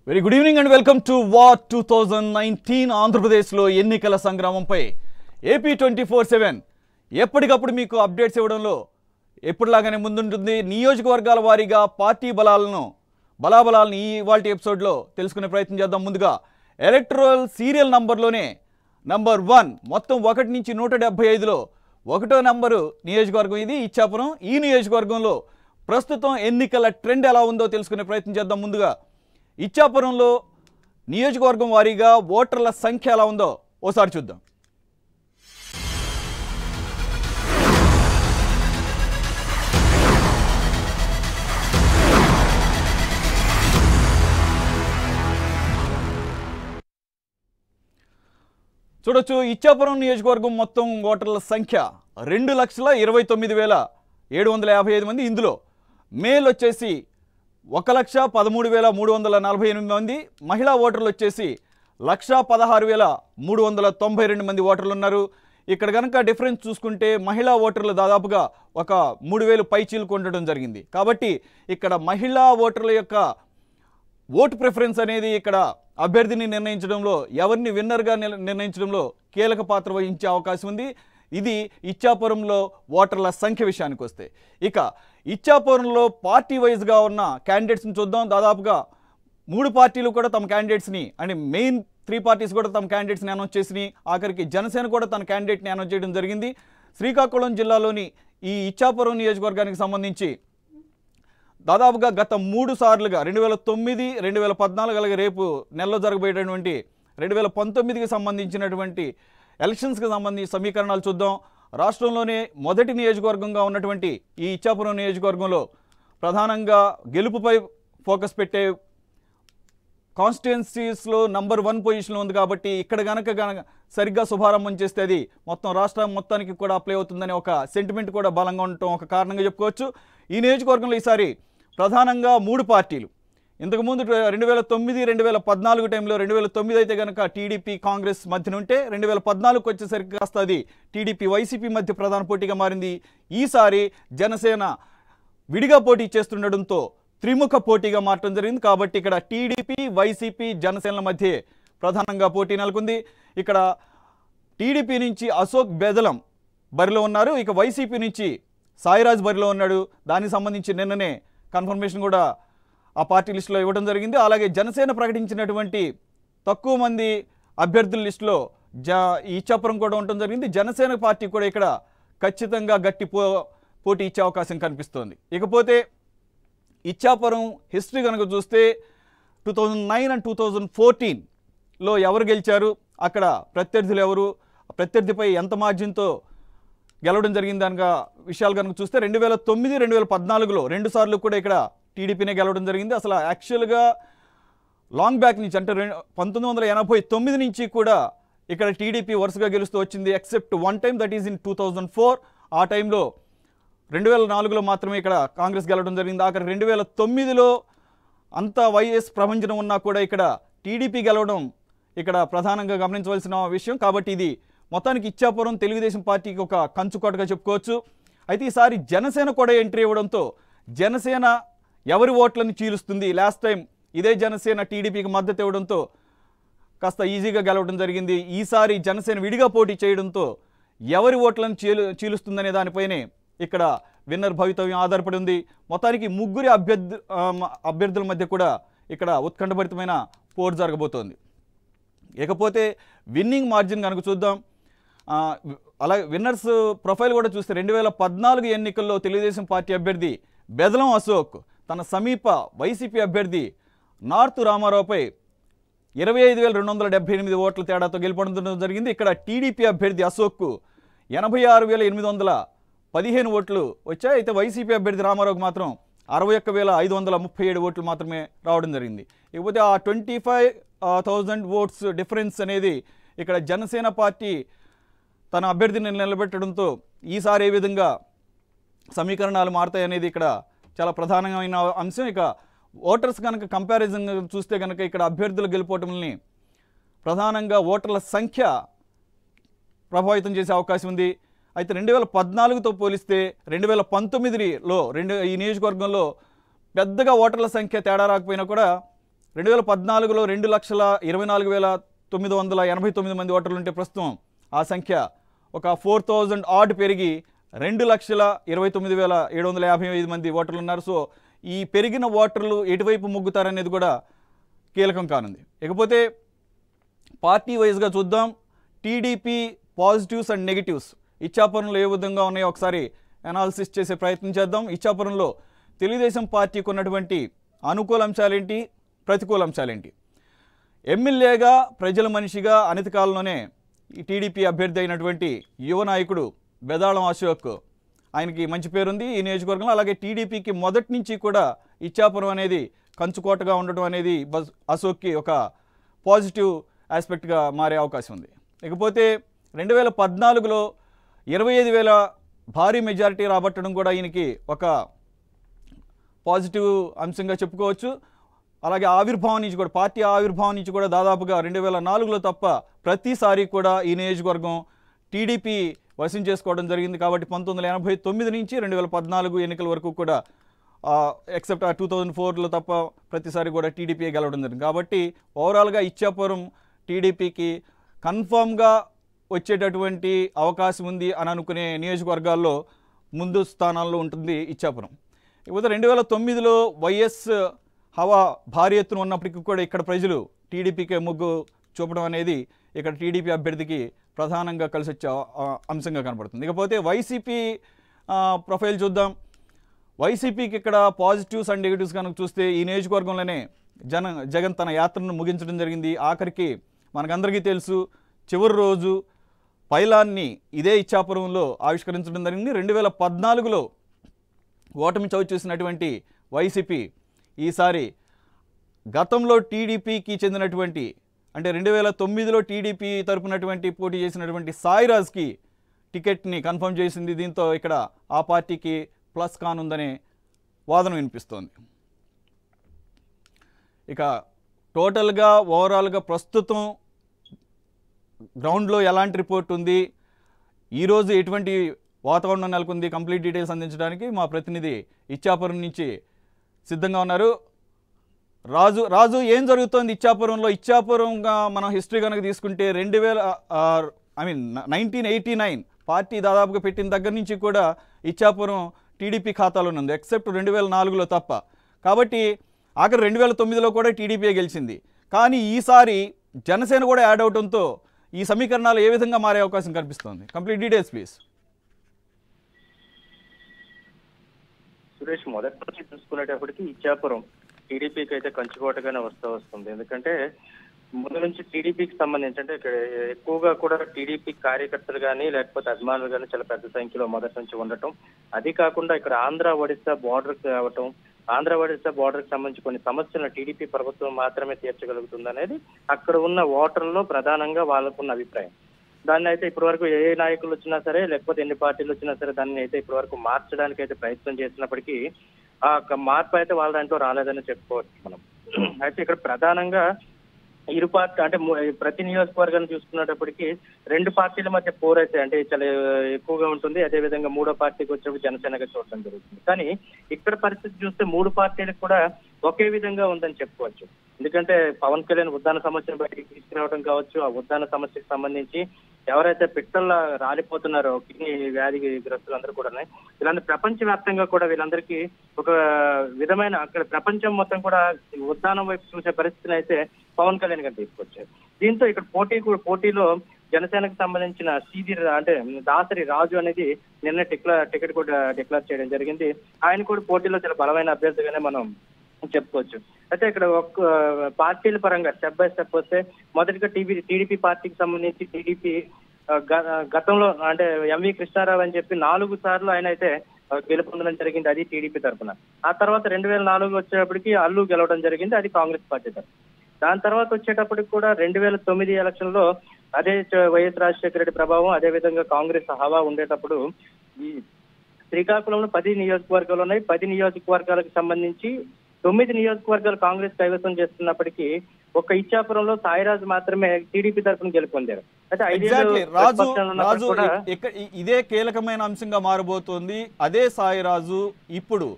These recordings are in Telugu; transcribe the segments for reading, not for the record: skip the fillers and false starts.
Very good evening and welcome to war 2019 ఆంధ్రప్రదేశ్లో ఎన్నికల సంగ్రామంపై ఏపీ 24/7 ఎప్పటికప్పుడు మీకు అప్డేట్స్ ఇవ్వడంలో ఎప్పటిలాగానే ముందుంటుంది. నియోజకవర్గాల వారీగా పార్టీ బలాబలాలను ఇవాల్టి ఎపిసోడ్లో తెలుసుకునే ప్రయత్నం చేద్దాం. ముందుగా ఎలక్టరల్ సీరియల్ నంబర్లోనే నంబర్ 1 మొత్తం 1 నుంచి 175లో 1వ నంబరు నియోజకవర్గం ఇది ఇచ్చాపురం. ఈ నియోజకవర్గంలో ప్రస్తుతం ఎన్నికల ట్రెండ్ ఎలా ఉందో తెలుసుకునే ప్రయత్నం చేద్దాం. ముందుగా ఇచ్చాపురంలో నియోజకవర్గం వారీగా ఓటర్ల సంఖ్య ఎలా ఉందో ఓసారి చూద్దాం. చూడొచ్చు, ఇచ్చాపురం నియోజకవర్గం మొత్తం ఓటర్ల సంఖ్య 2,29,755 మంది. ఇందులో మేల్ వచ్చేసి 1,13,348 మంది, మహిళా ఓటర్లు వచ్చేసి 1,16,392 మంది ఓటర్లు ఉన్నారు. ఇక్కడ కనుక డిఫరెన్స్ చూసుకుంటే మహిళా ఓటర్లు దాదాపుగా ఒక 3,000 పైచీలకు ఉండడం జరిగింది. కాబట్టి ఇక్కడ మహిళా ఓటర్ల యొక్క ఓటు ప్రిఫరెన్స్ అనేది ఇక్కడ అభ్యర్థిని నిర్ణయించడంలో, ఎవరిని విన్నర్గా నిర్ణయించడంలో కీలక పాత్ర వహించే అవకాశం ఉంది. ఇది ఇచ్చాపురంలో ఓటర్ల సంఖ్య విషయానికి వస్తే. ఇక ఇచ్చాపురంలో పార్టీ వైజ్గా ఉన్న క్యాండిడేట్స్ని చూద్దాం. దాదాపుగా 3 పార్టీలు కూడా తమ క్యాండిడేట్స్ని, అంటే మెయిన్ 3 పార్టీస్ కూడా తమ క్యాండిడేట్స్ని అనౌన్స్ చేసినాయి. ఆఖరికి జనసేన కూడా తన క్యాండిడేట్ని అనౌన్స్ చేయడం జరిగింది. శ్రీకాకుళం జిల్లాలోని ఈ ఇచ్చాపురం నియోజకవర్గానికి సంబంధించి దాదాపుగా గత 3 సార్లుగా 2009, 2014 అలాగే రేపు నెలలో జరగబోయేటటువంటి 2019కి సంబంధించినటువంటి ఎలక్షన్స్కి సంబంధించి సమీకరణాలు చూద్దాం. రాష్ట్రంలోనే మొదటి నియోజకవర్గంగా ఉన్నటువంటి ఈ ఇచ్చాపురం నియోజకవర్గంలో ప్రధానంగా గెలుపుపై ఫోకస్ పెట్టే కాన్స్టిట్యుయెన్సీస్లో నంబర్ 1 పొజిషన్లో ఉంది. కాబట్టి ఇక్కడ గనక సరిగ్గా శుభారంభం చేస్తే అది మొత్తం రాష్ట్రం మొత్తానికి కూడా అప్లై అవుతుందనే ఒక సెంటిమెంట్ కూడా బలంగా ఉండటం ఒక కారణంగా చెప్పుకోవచ్చు. ఈ నియోజకవర్గంలో ఈసారి ప్రధానంగా 3 పార్టీలు, ఇంతకుముందు 2009, 2014 టైంలో 2009 అయితే కనుక టీడీపీ కాంగ్రెస్ మధ్యన ఉంటే 2014కి వచ్చేసరికి కాస్త అది టీడీపీ వైసీపీ మధ్య ప్రధాన పోటీగా మారింది. ఈసారి జనసేన విడిగా పోటీ చేస్తుండడంతో త్రిముఖ పోటీగా మారడం జరిగింది. కాబట్టి ఇక్కడ టీడీపీ, వైసీపీ, జనసేనల మధ్య ప్రధానంగా పోటీ నెలకొంది. ఇక్కడ టీడీపీ నుంచి అశోక్ బెదలం బరిలో ఉన్నారు. ఇక వైసీపీ నుంచి సాయిరాజ్ బరిలో ఉన్నాడు. దానికి సంబంధించి నిన్ననే కన్ఫర్మేషన్ కూడా ఆ పార్టీ లిస్టులో ఇవ్వడం జరిగింది. అలాగే జనసేన ప్రకటించినటువంటి తక్కువ మంది అభ్యర్థుల లిస్టులో ఇచ్చాపురం కూడా ఉండటం జరిగింది. జనసేన పార్టీ కూడా ఇక్కడ ఖచ్చితంగా గట్టి పోటీ ఇచ్చే అవకాశం కనిపిస్తోంది. ఇకపోతే ఇచ్చాపురం హిస్టరీ కనుక చూస్తే 2009 and 2014లో ఎవరు గెలిచారు, అక్కడ ప్రత్యర్థులు ఎవరు, ప్రత్యర్థిపై ఎంత మార్జిన్తో గెలవడం జరిగింది దానిక విషయాలు కనుక చూస్తే 2009, 2014లో 2 సార్లు కూడా ఇక్కడ టీడీపీనే గెలవడం జరిగింది. అసలు యాక్చువల్గా లాంగ్ బ్యాక్ నుంచి అంటే 1989 నుంచి కూడా ఇక్కడ టీడీపీ వరుసగా గెలుస్తూ వచ్చింది. Except 1 time, that is in 2004. ఆ టైంలో 2004లో మాత్రమే ఇక్కడ కాంగ్రెస్ గెలవడం జరిగింది. ఆఖరి 2009లో అంత వైఎస్ ప్రభంజనం ఉన్నా కూడా ఇక్కడ టీడీపీ గెలవడం ఇక్కడ ప్రధానంగా గమనించవలసిన విషయం. కాబట్టి ఇది మొత్తానికి ఇచ్చాపురం తెలుగుదేశం పార్టీకి ఒక కంచుకోటగా చెప్పుకోవచ్చు. అయితే ఈసారి జనసేన కూడా ఎంట్రీ ఇవ్వడంతో జనసేన ఎవరి ఓట్లను చీలుస్తుంది, లాస్ట్ టైం ఇదే జనసేన టీడీపీకి మద్దతు ఇవ్వడంతో కాస్త ఈజీగా గెలవడం జరిగింది. ఈసారి జనసేన విడిగా పోటీ చేయడంతో ఎవరి ఓట్లను చీలుస్తుందనే దానిపైనే ఇక్కడ విన్నర్ భవితవ్యం ఆధారపడి ఉంది. మొత్తానికి 3 అభ్యర్థుల మధ్య కూడా ఇక్కడ ఉత్కంఠభరితమైన పోరు జరగబోతోంది. ఇకపోతే విన్నింగ్ మార్జిన్ కనుక చూద్దాం. అలాగే విన్నర్స్ ప్రొఫైల్ కూడా చూస్తే 2014 ఎన్నికల్లో తెలుగుదేశం పార్టీ అభ్యర్థి బెదలం అశోక్ తన సమీప వైసీపీ అభ్యర్థి నార్త్ రామారావుపై 25,278 ఓట్ల తేడాతో గెలుపొందడం జరిగింది. ఇక్కడ టీడీపీ అభ్యర్థి అశోక్కు 86,815 ఓట్లు వచ్చాయి. అయితే వైసీపీ అభ్యర్థి రామారావుకు మాత్రం 61,537 ఓట్లు మాత్రమే రావడం జరిగింది. ఇకపోతే ఆ 25,000 ఓట్స్ డిఫరెన్స్ అనేది ఇక్కడ జనసేన పార్టీ తన అభ్యర్థిని నిలబెట్టడంతో ఈసారి ఏ విధంగా సమీకరణాలు మారుతాయి అనేది ఇక్కడ చాలా ప్రధానమైన అంశం. ఇక ఓటర్స్ కనుక కంపారిజన్ చూస్తే కనుక ఇక్కడ అభ్యర్థుల గెలుపోవటంని ప్రధానంగా ఓటర్ల సంఖ్య ప్రభావితం చేసే అవకాశం ఉంది. అయితే 2014తో పోలిస్తే 2019లో ఈ నియోజకవర్గంలో పెద్దగా ఓటర్ల సంఖ్య తేడా రాకపోయినా కూడా 2014లో 2,24,989 మంది ఓటర్లు ఉంటే ప్రస్తుతం ఆ సంఖ్య ఒక 4,000 ఆడ్ పెరిగి 2,29,755 మంది ఓటర్లు ఉన్నారు. సో ఈ పెరిగిన ఓటర్లు ఎటువైపు మొగ్గుతారనేది కూడా కీలకం కానుంది. ఇకపోతే పార్టీ వైజ్గా చూద్దాం. టీడీపీ పాజిటివ్స్ అండ్ నెగిటివ్స్ ఇచ్చాపురంలో ఏ విధంగా ఉన్నాయో ఒకసారి అనాలిసిస్ చేసే ప్రయత్నం చేద్దాం. ఇచ్చాపురంలో తెలుగుదేశం పార్టీకి ఉన్నటువంటి అనుకూల అంశాలేంటి, ప్రతికూల అంశాలేంటి? ఎమ్మెల్యేగా ప్రజల మనిషిగా అనతి కాలంలోనే ఈ టీడీపీ అభ్యర్థి అయినటువంటి యువ నాయకుడు బెదాళం అశోక్, ఆయనకి మంచి పేరుంది ఈ నియోజకవర్గంలో. అలాగే టీడీపీకి మొదటి నుంచి కూడా ఇచ్చాపురం అనేది కంచుకోటగా ఉండటం అనేది అశోక్కి ఒక పాజిటివ్ ఆస్పెక్ట్గా మారే అవకాశం ఉంది. ఇకపోతే 2014లో 25,000 భారీ మెజారిటీ రాబట్టడం కూడా ఈయనకి ఒక పాజిటివ్ అంశంగా చెప్పుకోవచ్చు. అలాగే ఆవిర్భావం నుంచి కూడా, పార్టీ ఆవిర్భావం నుంచి కూడా దాదాపుగా 2004లో తప్ప ప్రతిసారి కూడా ఈ నియోజకవర్గం టీడీపీ వశం చేసుకోవడం జరిగింది. కాబట్టి 1989 నుంచి 2014 ఎన్నికల వరకు కూడా ఎక్సెప్ట్ 2004లో తప్ప ప్రతిసారి కూడా టీడీపీ గెలవడం జరిగింది. కాబట్టి ఓవరాల్గా ఇచ్చాపురం టీడీపీకి కన్ఫామ్గా వచ్చేటటువంటి అవకాశం ఉంది అని అనుకునే నియోజకవర్గాల్లో ముందు స్థానాల్లో ఉంటుంది ఇచ్చాపురం. ఇకపోతే 2009లో వైఎస్ హవా భారీ ఎత్తున ఉన్నప్పటికీ కూడా ఇక్కడ ప్రజలు టీడీపీకే మొగ్గు చూపడం అనేది ఇక్కడ టీడీపీ అభ్యర్థికి ప్రధానంగా కలిసి వచ్చే అంశంగా కనపడుతుంది. ఇకపోతే వైసీపీ ప్రొఫైల్ చూద్దాం. వైసీపీకి ఇక్కడ పాజిటివ్స్ అండ్ నెగిటివ్స్ కనుక చూస్తే ఈ నియోజకవర్గంలోనే జగన్ తన యాత్రను ముగించడం జరిగింది. ఆఖరికి మనకందరికీ తెలుసు, చివరి రోజు పైలాన్ని ఇదే ఇచ్చాపురంలో ఆవిష్కరించడం జరిగింది. 2014లో ఓటమి చవి చూసినటువంటి వైసీపీ ఈసారి గతంలో టీడీపీకి చెందినటువంటి, అంటే 2009లో టీడీపీ తరపునటువంటి పోటీ చేసినటువంటి సాయిరాజ్కి టికెట్ని కన్ఫర్మ్ చేసింది. దీంతో ఇక్కడ ఆ పార్టీకి ప్లస్ కానుందనే వాదన వినిపిస్తోంది. ఇక టోటల్గా ఓవరాల్గా ప్రస్తుతం గ్రౌండ్లో ఎలాంటి రిపోర్ట్ ఉంది, ఈరోజు ఎటువంటి వాతావరణం నెలకొంది, కంప్లీట్ డీటెయిల్స్ అందించడానికి మా ప్రతినిధి ఇచ్చాపురం నుంచి సిద్ధంగా ఉన్నారు. రాజు ఏం జరుగుతోంది ఇచ్చాపురంలో? ఇచ్చాపురంగా మనం హిస్టరీ కనుక తీసుకుంటే 1989 పార్టీ దాదాపుగా పెట్టిన దగ్గర నుంచి కూడా ఇచ్చాపురం టీడీపీ ఖాతాలోనే ఉంది, ఎక్సెప్ట్ 2004లో తప్ప. కాబట్టి ఆఖరి 2009లో కూడా టీడీపీ గెలిచింది. కానీ ఈసారి జనసేన కూడా యాడ్ అవడంతో ఈ సమీకరణాలు ఏ విధంగా మారే అవకాశం కనిపిస్తోంది? Complete details please. సురేష్, మొదటి నుంచి చూసుకునేటప్పటికి ఇచ్చాపురం టీడీపీకి అయితే కంచుకోటగానే వస్తుంది. ఎందుకంటే ముందు నుంచి టీడీపీకి సంబంధించి అంటే ఇక్కడ ఎక్కువగా కూడా టీడీపీ కార్యకర్తలు కానీ లేకపోతే అభిమానులు కానీ చాలా పెద్ద సంఖ్యలో మొదటి నుంచి ఉండటం, అది కాకుండా ఇక్కడ ఆంధ్ర ఒడిశా బోర్డర్ కావటం, ఆంధ్ర ఒడిశా బోర్డర్కి సంబంధించి కొన్ని సమస్యలను టీడీపీ ప్రభుత్వం మాత్రమే తీర్చగలుగుతుంది అనేది అక్కడ ఉన్న ఓటర్లలో ప్రధానంగా వాళ్ళకున్న అభిప్రాయం. దాన్ని అయితే ఇప్పటి వరకు ఏ నాయకులు వచ్చినా సరే లేకపోతే ఎన్ని పార్టీలు వచ్చినా సరే దాన్ని అయితే ఇప్పటి వరకు మార్చడానికి అయితే ప్రయత్నం చేసినప్పటికీ ఆ మార్పు అయితే వాళ్ళ దాంట్లో రాలేదని చెప్పుకోవచ్చు మనం. అయితే ఇక్కడ ప్రధానంగా ఇరు పార్టీ అంటే ప్రతి నియోజకవర్గాన్ని చూసుకునేటప్పటికీ రెండు పార్టీల మధ్య పోర్ అయితే అంటే చాలా ఎక్కువగా ఉంటుంది. అదేవిధంగా మూడో పార్టీకి వచ్చేప్పుడు జనసేనగా చూడటం జరుగుతుంది. కానీ ఇక్కడ పరిస్థితి చూస్తే మూడు పార్టీలకు కూడా ఒకే విధంగా ఉందని చెప్పుకోవచ్చు. ఎందుకంటే పవన్ కళ్యాణ్ ఉద్దాన సమస్యను బయటికి తీసుకురావడం కావచ్చు, ఆ ఉద్దాన సమస్యకు సంబంధించి ఎవరైతే పిట్టల్లో రాలిపోతున్నారో కిడ్నీ వ్యాధి గ్రస్తులందరూ కూడా వీళ్ళందరూ ప్రపంచవ్యాప్తంగా కూడా వీళ్ళందరికీ ఒక విధమైన అక్కడ ప్రపంచం మొత్తం కూడా ఉద్దానం వైపు చూసే పరిస్థితిని అయితే పవన్ కళ్యాణ్ గారు తీసుకొచ్చారు. దీంతో ఇక్కడ పోటీలో జనసేనకు సంబంధించిన అంటే దాసరి రాజు అనేది నిన్న టికెట్ కూడా డిక్లేర్ చేయడం జరిగింది. ఆయన కూడా పోటీలో చాలా బలమైన అభ్యర్థిగానే మనం చెప్పుకోవచ్చు. అయితే ఇక్కడ ఒక పార్టీల పరంగా స్టెప్ బై స్టెప్ వస్తే మొదటిగా టీడీపీ పార్టీకి సంబంధించి టీడీపీ గతంలో అంటే ఎంవి కృష్ణారావు అని చెప్పి 4 సార్లు ఆయన అయితే గెలుపొందడం జరిగింది, అది టీడీపీ తరఫున. ఆ తర్వాత 2004 వచ్చేటప్పటికి అల్లు గెలవడం జరిగింది, అది కాంగ్రెస్ పార్టీ తరఫున. దాని తర్వాత వచ్చేటప్పటికి కూడా 2009 ఎలక్షన్ లో అదే వైఎస్ రాజశేఖర రెడ్డి ప్రభావం, అదేవిధంగా కాంగ్రెస్ హవా ఉండేటప్పుడు ఈ శ్రీకాకుళంలో 10 నియోజకవర్గాలు ఉన్నాయి. 10 నియోజకవర్గాలకు సంబంధించి 9 నియోజకవర్గాలు కాంగ్రెస్ కైవసం చేస్తున్నప్పటికీ ఒక్క ఇచ్చాపురంలో సాయిరాజు మాత్రమే టీడీపీ తరఫున గెలుపొందారు. అయితే రాజు ఇదే కీలకమైన అంశంగా మారబోతోంది. అదే సాయిరాజు ఇప్పుడు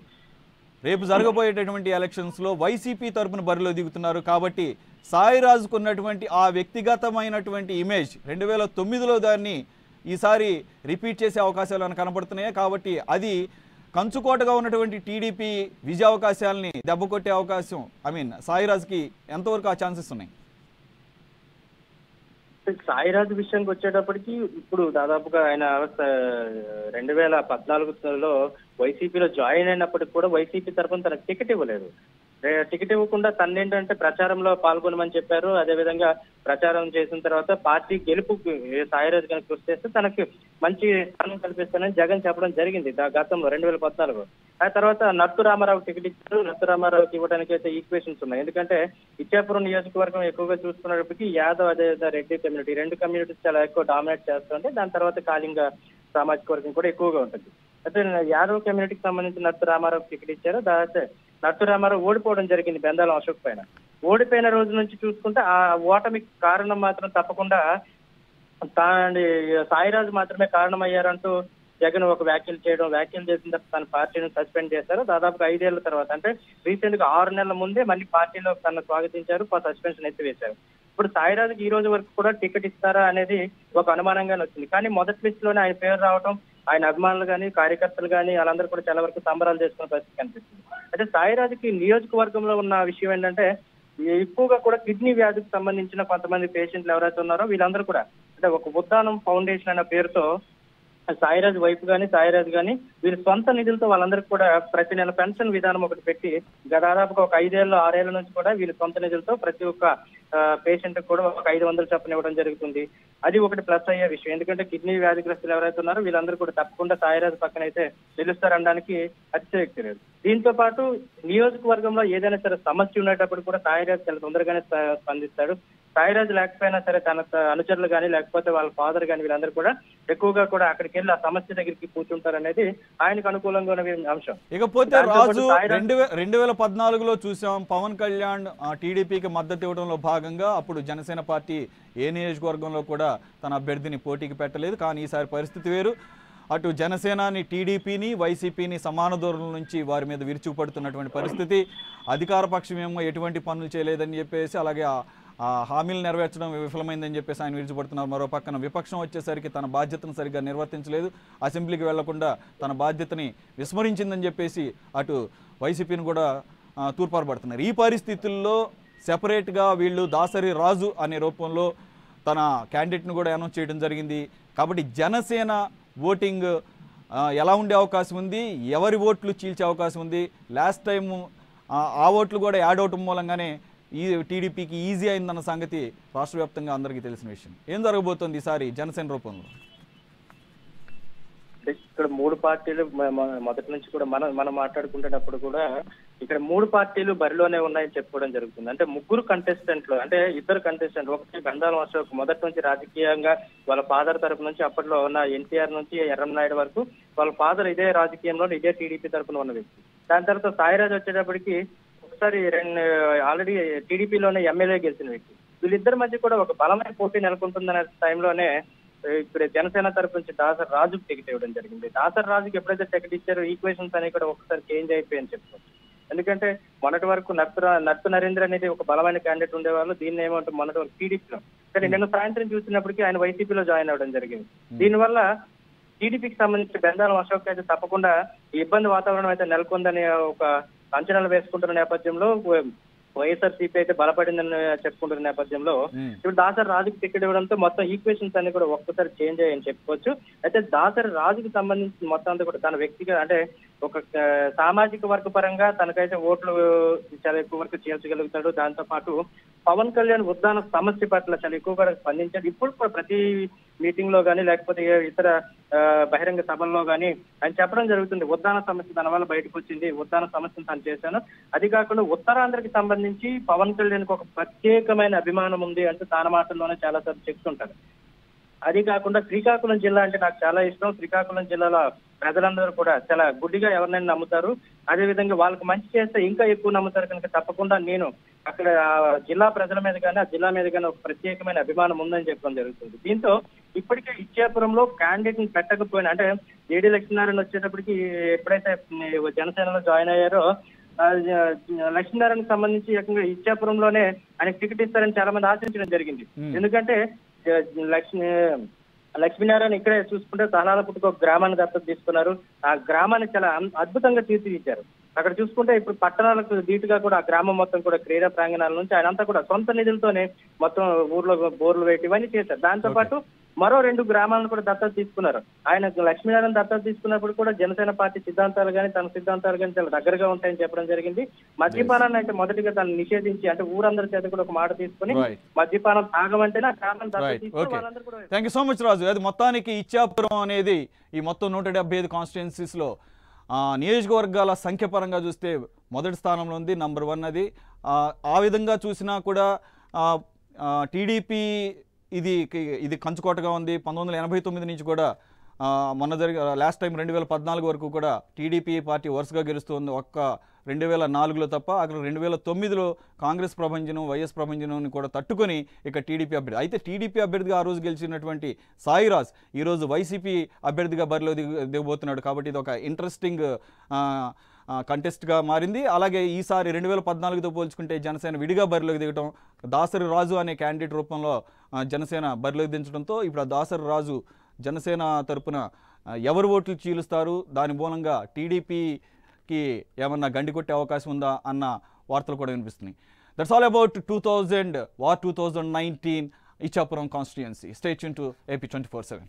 రేపు జరగబోయేటటువంటి ఎలక్షన్స్లో వైసీపీ తరపున బరిలో దిగుతున్నారు కాబట్టి సాయిరాజుకు ఉన్నటువంటి ఆ వ్యక్తిగతమైనటువంటి ఇమేజ్ 2009లో దాన్ని ఈసారి రిపీట్ చేసే అవకాశాలు కనబడుతున్నాయి. కాబట్టి అది కంచుకోటగా ఉన్నటువంటి టీడీపీ విజయ అవకాశాలని దెబ్బకొట్టే అవకాశం సాయిరాజుకి ఎంతవరకు ఆ ఛాన్సెస్ ఉన్నాయి? సాయిరాజు విషయానికి వచ్చేటప్పటికి ఇప్పుడు దాదాపుగా ఆయన 2014లో వైసీపీలో జాయిన్ అయినప్పటికి కూడా వైసీపీ తరఫున తనకు టికెట్ ఇవ్వలేదు. టికెట్ ఇవ్వకుండా తను ఏంటంటే ప్రచారంలో పాల్గొనమని చెప్పారు. అదేవిధంగా ప్రచారం చేసిన తర్వాత పార్టీ గెలుపు సాయిరాజు కనుక కృషి చేస్తే తనకి మంచి స్థానం కల్పిస్తానని జగన్ చెప్పడం జరిగింది గతంలో 2014. ఆ తర్వాత నట్టు రామారావు టికెట్ ఇచ్చారు. నట్టు రామారావుకి ఇవ్వడానికి అయితే ఈక్వేషన్స్ ఉన్నాయి. ఎందుకంటే ఇచ్చాపురం నియోజకవర్గం ఎక్కువగా చూసుకున్నప్పటికీ యాదవ్ అదేవిధంగా రెడ్డి కమ్యూనిటీ, 2 కమ్యూనిటీస్ చాలా ఎక్కువ డామినేట్ చేస్తుంటే దాని తర్వాత కాళింగ సామాజిక వర్గం కూడా ఎక్కువగా ఉంటుంది. అయితే యాదవ్ కమ్యూనిటీకి సంబంధించి నట్టు రామారావు టికెట్ ఇచ్చారు. దాని నట్టు రామారావు ఓడిపోవడం జరిగింది బెందాలం అశోక్ పైన. ఓడిపోయిన రోజు నుంచి చూసుకుంటే ఆ ఓటమికి కారణం మాత్రం తప్పకుండా సాయిరాజు మాత్రమే కారణమయ్యారంటూ జగన్ ఒక వ్యాఖ్యలు చేసిన తర్వాత తన పార్టీని సస్పెండ్ చేశారు. దాదాపుగా 5 ఏళ్ల తర్వాత, అంటే రీసెంట్ గా 6 నెలల ముందే మళ్ళీ పార్టీలో తనను స్వాగతించారు, సస్పెన్షన్ ఎత్తివేశారు. ఇప్పుడు సాయిరాజుకి ఈ రోజు వరకు కూడా టికెట్ ఇస్తారా అనేది ఒక అనుమానంగానే వచ్చింది. కానీ మొదటి లిస్ట్ లోనే ఆయన పేరు రావడం, ఆయన అభిమానులు కానీ కార్యకర్తలు కానీ వాళ్ళందరూ కూడా చాలా వరకు సంబరాలు చేసుకునే పరిస్థితి కనిపిస్తుంది. అయితే సాయిరాజుకి నియోజకవర్గంలో ఉన్న విషయం ఏంటంటే ఎక్కువగా కూడా కిడ్నీ వ్యాధికి సంబంధించిన కొంతమంది పేషెంట్లు ఎవరైతే ఉన్నారో వీళ్ళందరూ కూడా అంటే ఒక ఉద్దానం ఫౌండేషన్ అనే పేరుతో సాయిరాజు వైపు కానీ సాయిరాజు కానీ వీరి సొంత నిధులతో వాళ్ళందరికీ కూడా ప్రతి నెల పెన్షన్ విధానం ఒకటి పెట్టి దాదాపుగా ఒక 5 ఏళ్ళు 6 ఏళ్ల నుంచి కూడా వీళ్ళ సొంత నిధులతో ప్రతి ఒక్క పేషెంట్ కూడా ఒక 500 చొప్పున ఇవ్వడం జరుగుతుంది. అది ఒకటి ప్లస్ అయ్యే విషయం. ఎందుకంటే కిడ్నీ వ్యాధిగ్రస్తులు ఎవరైతే ఉన్నారో వీళ్ళందరూ కూడా తప్పకుండా సాయిరాజు పక్కన అయితే నిలుస్తారనడానికి అతిశయోక్తి లేదు. దీంతో పాటు నియోజకవర్గంలో ఏదైనా సరే సమస్య ఉండేటప్పుడు కూడా సాయిరాజు చాలా తొందరగానే స్పందిస్తాడు. సాయిరాజు లేకపోయినా సరే తన అనుచరులు కానీ లేకపోతే వాళ్ళ ఫాదర్ కానీ వీళ్ళందరూ కూడా ఎక్కువగా కూడా అక్కడికి వెళ్ళి ఆ సమస్య దగ్గరికి కూర్చుంటారు అనేది ఆయనకు అనుకూలంగా ఉన్న అంశం. ఇకపోతే రాజు 2014లో చూసాం పవన్ కళ్యాణ్ టీడీపీకి మద్దతు ఇవ్వడంలో భాగంగా అప్పుడు జనసేన పార్టీ ఏ నియోజకవర్గంలో కూడా తన అభ్యర్థిని పోటీకి పెట్టలేదు. కానీ ఈసారి పరిస్థితి వేరు. అటు జనసేనని టీడీపీని వైసీపీని సమాన దూరం నుంచి వారి మీద విరుచుకుపడుతున్నటువంటి పరిస్థితి. అధికార పక్షం ఏమో ఎటువంటి పనులు చేయలేదని చెప్పేసి అలాగే హామీలు నెరవేర్చడం విఫలమైందని చెప్పేసి ఆయన విరుచుపడుతున్నారు. మరో పక్కన విపక్షం వచ్చేసరికి తన బాధ్యతను సరిగ్గా నిర్వర్తించలేదు, అసెంబ్లీకి వెళ్లకుండా తన బాధ్యతని విస్మరించిందని చెప్పేసి అటు వైసీపీని కూడా తూర్పారబడుతున్నారు. ఈ పరిస్థితుల్లో సెపరేట్గా వీళ్ళు దాసరి రాజు అనే రూపంలో తన క్యాండిడేట్ను కూడా అనౌన్స్ చేయడం జరిగింది. కాబట్టి జనసేన ఓటింగ్ ఎలా ఉండే అవకాశం ఉంది, ఎవరి ఓట్లు చీల్చే అవకాశం ఉంది? లాస్ట్ టైము ఆ ఓట్లు కూడా యాడ్ అవటం మూలంగానే ఈ టీడీపీకి ఈజీ అయిందన్న సంగతి రాష్ట్ర వ్యాప్తంగా అందరికీ తెలిసిన విషయం. ఏం జరగబోతోంది ఈసారి జనసేన రూపంలో? ఇక్కడ 3 పార్టీలు మొదటి నుంచి కూడా మనం మాట్లాడుకునేటప్పుడు కూడా ఇక్కడ 3 పార్టీలు బరిలోనే ఉన్నాయని చెప్పుకోవడం జరుగుతుంది. అంటే 3 కంటెస్టెంట్లు, అంటే 2 కంటెస్టెంట్లు, ఒకటి బెందాలం అశోక్ మొదటి నుంచి రాజకీయంగా వాళ్ళ ఫాదర్ తరపు నుంచి అప్పట్లో ఉన్న ఎన్టీఆర్ నుంచి ఎర్రంనాయుడు వరకు వాళ్ళ ఫాదర్ ఇదే రాజకీయంలో ఇదే టీడీపీ తరపున ఉన్న వ్యక్తి. దాని తర్వాత సాయిరాజు వచ్చేటప్పటికి ఒకసారి ఆల్రెడీ టీడీపీలోనే ఎమ్మెల్యే గెలిచిన వ్యక్తి. వీళ్ళిద్దరి మధ్య కూడా ఒక బలమైన పోటీ నెలకొంటుందనే టైంలోనే ఇప్పుడు జనసేన తరపు నుంచి దాసరి రాజుకు టికెట్ ఇవ్వడం జరిగింది. దాసరి రాజుకి ఎప్పుడైతే టికెట్ ఇచ్చారో ఈక్వేషన్స్ అనేవి కూడా ఒకసారి చేంజ్ అయిపోయాయని చెప్పుకోవచ్చు. ఎందుకంటే మొన్నటి వరకు నట్టు నరేంద్ర అనేది ఒక బలమైన క్యాండిడేట్ ఉండేవాళ్ళు. దీన్ని ఏమంటే మొన్నటి వరకు టీడీపీలో, కానీ నిన్న సాయంత్రం చూసినప్పటికీ ఆయన వైసీపీలో జాయిన్ అవ్వడం జరిగింది. దీనివల్ల టీడీపీకి సంబంధించి బెందాలం అశోక్ అయితే తప్పకుండా ఇబ్బంది వాతావరణం అయితే నెలకొందని ఒక అంచనాలు వేసుకుంటున్న నేపథ్యంలో వైఎస్ఆర్సీపీ అయితే బలపడిందని చెప్పుకుంటున్న నేపథ్యంలో ఇప్పుడు దాసరి రాజుకి టికెట్ ఇవ్వడంతో మొత్తం ఈక్వేషన్స్ అన్ని కూడా ఒక్కసారి చేంజ్ అయ్యాయని చెప్పుకోవచ్చు. అయితే దాసరి రాజుకి సంబంధించి మొత్తం అంతా కూడా తన వ్యక్తిగా అంటే ఒక సామాజిక వర్గ పరంగా తనకైతే ఓట్లు చాలా ఎక్కువ వరకు చేర్చగలుగుతాడు. దాంతో పాటు పవన్ కళ్యాణ్ ఉద్దాన సమస్య పట్ల చాలా ఎక్కువగా స్పందించాడు. ఇప్పుడు కూడా ప్రతి మీటింగ్ లో కానీ లేకపోతే ఇతర బహిరంగ సభల్లో కానీ ఆయన చెప్పడం జరుగుతుంది, ఉద్దాన సమస్య తన వల్ల బయటకు వచ్చింది, ఉద్దాన సమస్యను తాను చేశాను. అది కాకుండా ఉత్తరాంధ్రకి సంబంధించి పవన్ కళ్యాణ్కి ఒక ప్రత్యేకమైన అభిమానం ఉంది అంటే తన మాటల్లోనే చాలా సార్లు చెప్తుంటారు. అది కాకుండా శ్రీకాకుళం జిల్లా అంటే నాకు చాలా ఇష్టం. శ్రీకాకుళం జిల్లాలో ప్రజలందరూ కూడా చాలా గుడ్డిగా ఎవరినైనా నమ్ముతారు. అదేవిధంగా వాళ్ళకి మంచి చేస్తే ఇంకా ఎక్కువ నమ్ముతారు. కనుక తప్పకుండా నేను అక్కడ జిల్లా ప్రజల మీద కానీ ఆ జిల్లా మీద కానీ ఒక ప్రత్యేకమైన అభిమానం ఉందని చెప్పడం జరుగుతుంది. దీంతో ఇప్పటికే ఇచ్చాపురంలో క్యాండిడేట్ ని పెట్టకపోయినా అంటే ఏడి లక్ష్మీనారాయణ వచ్చేటప్పటికి ఎప్పుడైతే జనసేనలో జాయిన్ అయ్యారో లక్ష్మీనారాయణకి సంబంధించి ఏకంగా ఇచ్చాపురంలోనే ఆయనకు టికెట్ ఇస్తారని చాలా మంది ఆశించడం జరిగింది. ఎందుకంటే లక్ష్మీనారాయణ ఇక్కడే చూసుకుంటే తహనాలపుట్టుకు ఒక గ్రామాన్ని దత్తత తీసుకున్నారు. ఆ గ్రామాన్ని చాలా అద్భుతంగా తీర్చిదిద్దారు. అక్కడ చూసుకుంటే ఇప్పుడు పట్టణాలకు ధీటుగా కూడా ఆ గ్రామం మొత్తం కూడా క్రీడా ప్రాంగణాల నుంచి ఆయన అంతా కూడా సొంత నిధులతోనే మొత్తం ఊర్లో బోర్లు వేయటం ఇవన్నీ చేశారు. దాంతో పాటు మరో 2 గ్రామాలను కూడా దత్తత తీసుకున్నారు. ఆయన లక్ష్మీనారాయణ దత్తత తీసుకున్నప్పుడు కూడా జనసేన పార్టీ సిద్ధాంతాలు కానీ తన సిద్ధాంతాలు కానీ చాలా దగ్గరగా ఉంటాయని చెప్పడం జరిగింది. మద్యపానాన్ని అయితే మొదటిగా తను నిషేధించి అంటే ఊరందరి చేత కూడా ఒక మాట తీసుకుని మద్యపానం తాగమంటేనే ఆ గ్రామాన్ని దత్తత తీసుకుని వాళ్ళందరూ కూడా. థ్యాంక్ యూ సో మచ్ రాజు. అది మొత్తానికి ఇచ్చాపురం అనేది ఈ మొత్తం 175 కాన్స్టిట్యున్సీస్లో నియోజకవర్గాల సంఖ్య పరంగా చూస్తే మొదటి స్థానంలో ఉంది, నంబర్ 1 అది. ఆ విధంగా చూసినా కూడా టీడీపీ ఇది కంచుకోటగా ఉంది. 1989 నుంచి కూడా మొన్న లాస్ట్ టైం 2014 వరకు కూడా టీడీపీ పార్టీ వరుసగా గెలుస్తుంది. ఒక్క 2004లో తప్ప. అక్కడ 2009లో కాంగ్రెస్ ప్రభంజనం, వైఎస్ ప్రభంజనం కూడా తట్టుకొని ఇక టీడీపీ అభ్యర్థి. అయితే టీడీపీ అభ్యర్థిగా ఆ రోజు గెలిచినటువంటి సాయిరాజ్ ఈరోజు వైసీపీ అభ్యర్థిగా బరిలో దిగబోతున్నాడు. కాబట్టి ఇది ఒక ఇంట్రెస్టింగ్ కంటెస్ట్గా మారింది. అలాగే ఈసారి 2014తో పోల్చుకుంటే జనసేన విడిగా బరిలోకి దిగటం, దాసరి రాజు అనే క్యాండిడేట్ రూపంలో జనసేన బరిలోకి దించడంతో ఇప్పుడు ఆ దాసరి రాజు జనసేన తరపున ఎవరు ఓట్లు చీలుస్తారు, దాని మూలంగా టీడీపీకి ఏమన్నా గండి కొట్టే అవకాశం ఉందా అన్న వార్తలు కూడా వినిపిస్తున్నాయి. That's all about 2019 Ichchapuram constituency. Stay tune to AP 24/7.